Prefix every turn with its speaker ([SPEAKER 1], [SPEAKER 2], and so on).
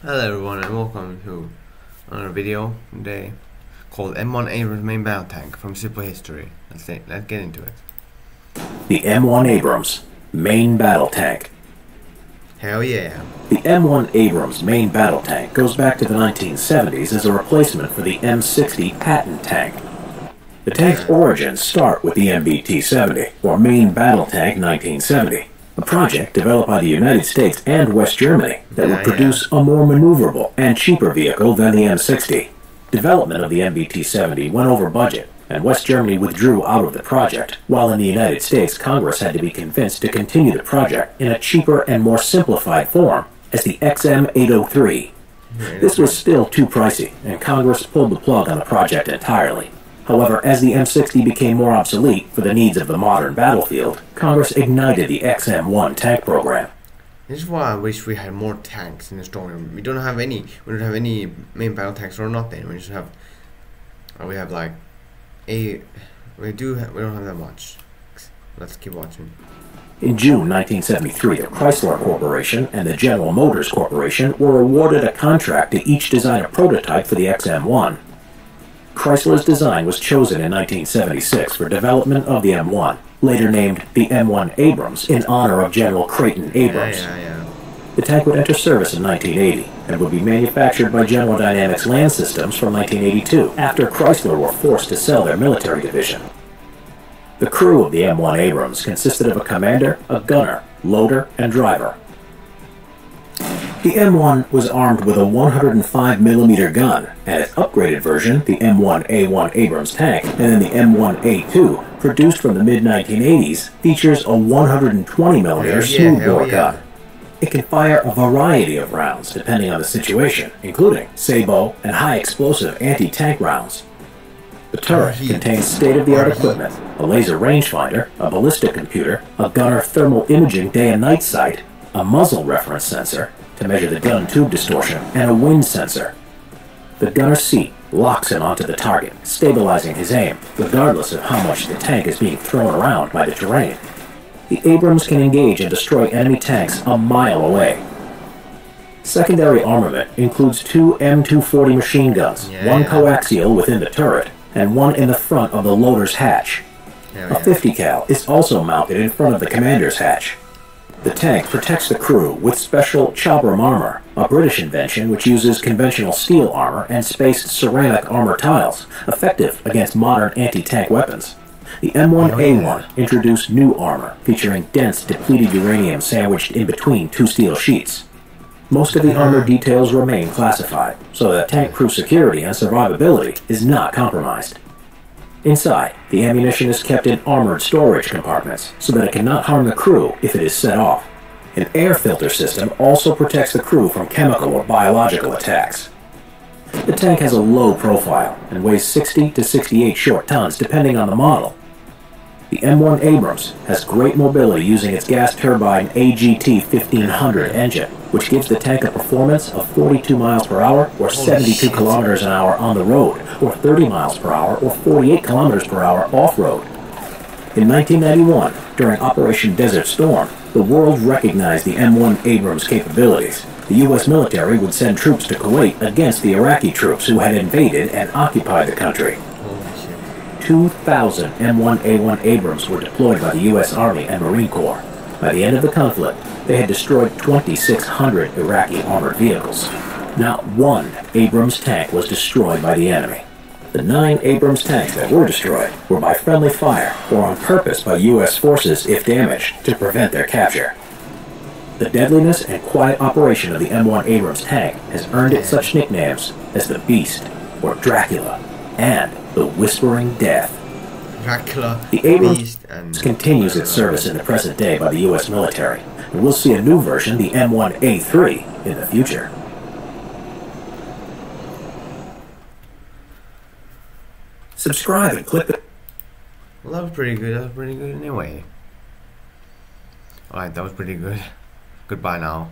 [SPEAKER 1] Hello everyone and welcome to another video today called M1 Abrams main battle tank from Super History. Let's get into it.
[SPEAKER 2] The M1 Abrams main battle tank.
[SPEAKER 1] Hell yeah.
[SPEAKER 2] The M1 Abrams main battle tank goes back to the 1970s as a replacement for the M60 Patton tank. The tank's origins start with the MBT-70, or Main Battle Tank 1970, a project developed by the United States and West Germany that would produce a more maneuverable and cheaper vehicle than the M60. Development of the MBT-70 went over budget, and West Germany withdrew out of the project, while in the United States Congress had to be convinced to continue the project in a cheaper and more simplified form as the XM803. This was still too pricey, and Congress pulled the plug on the project entirely. However, as the M60 became more obsolete for the needs of the modern battlefield, Congress ignited the XM1 tank program.
[SPEAKER 1] This is why I wish we had more tanks in the story. We don't have any main battle tanks or nothing. We just have we don't have that much. Let's keep watching.
[SPEAKER 2] In June 1973, the Chrysler Corporation and the General Motors Corporation were awarded a contract to each design a prototype for the XM1. Chrysler's design was chosen in 1976 for development of the M1, later named the M1 Abrams in honor of General Creighton Abrams. The tank would enter service in 1980 and would be manufactured by General Dynamics Land Systems from 1982, after Chrysler were forced to sell their military division. The crew of the M1 Abrams consisted of a commander, a gunner, loader, and driver. The M1 was armed with a 105mm gun, and its upgraded version, the M1A1 Abrams tank, and then the M1A2, produced from the mid-1980s, features a 120mm smoothbore gun. It can fire a variety of rounds depending on the situation, including sabot and high-explosive anti-tank rounds. The turret contains state-of-the-art equipment, a laser rangefinder, a ballistic computer, a gunner thermal imaging day and night sight, a muzzle reference sensor to measure the gun tube distortion, and a wind sensor. The gunner's seat locks him onto the target, stabilizing his aim, regardless of how much the tank is being thrown around by the terrain. The Abrams can engage and destroy enemy tanks a mile away. Secondary armament includes two M240 machine guns, one coaxial within the turret, and one in the front of the loader's hatch. A 50 cal is also mounted in front of the commander's hatch. The tank protects the crew with special Chabram armor, a British invention which uses conventional steel armor and spaced ceramic armor tiles, effective against modern anti-tank weapons. The M1A1 introduced new armor, featuring dense depleted uranium sandwiched in between two steel sheets. Most of the armor details remain classified, so that tank crew security and survivability is not compromised. Inside, the ammunition is kept in armored storage compartments so that it cannot harm the crew if it is set off. An air filter system also protects the crew from chemical or biological attacks. The tank has a low profile and weighs 60 to 68 short tons depending on the model. The M1 Abrams has great mobility using its gas turbine AGT 1500 engine, which gives the tank a performance of 42 miles per hour or 72 kilometers an hour on the road, or 30 miles per hour or 48 kilometers per hour off-road. In 1991, during Operation Desert Storm, the world recognized the M1 Abrams' capabilities. The U.S. military would send troops to Kuwait against the Iraqi troops who had invaded and occupied the country. 2,000 M1A1 Abrams were deployed by the U.S. Army and Marine Corps. By the end of the conflict, they had destroyed 2,600 Iraqi armored vehicles. Not one Abrams tank was destroyed by the enemy. The 9 Abrams tanks that were destroyed were by friendly fire or on purpose by U.S. forces if damaged to prevent their capture. The deadliness and quiet operation of the M1 Abrams tank has earned it such nicknames as the Beast, or Dracula, and the Whispering Death. The Abrams continues its service in the present day by the U.S. military, and we'll see a new version, the M1A3, in the future. Subscribe and click the...
[SPEAKER 1] Well, that was pretty good. That was pretty good anyway. Alright, that was pretty good. Goodbye now.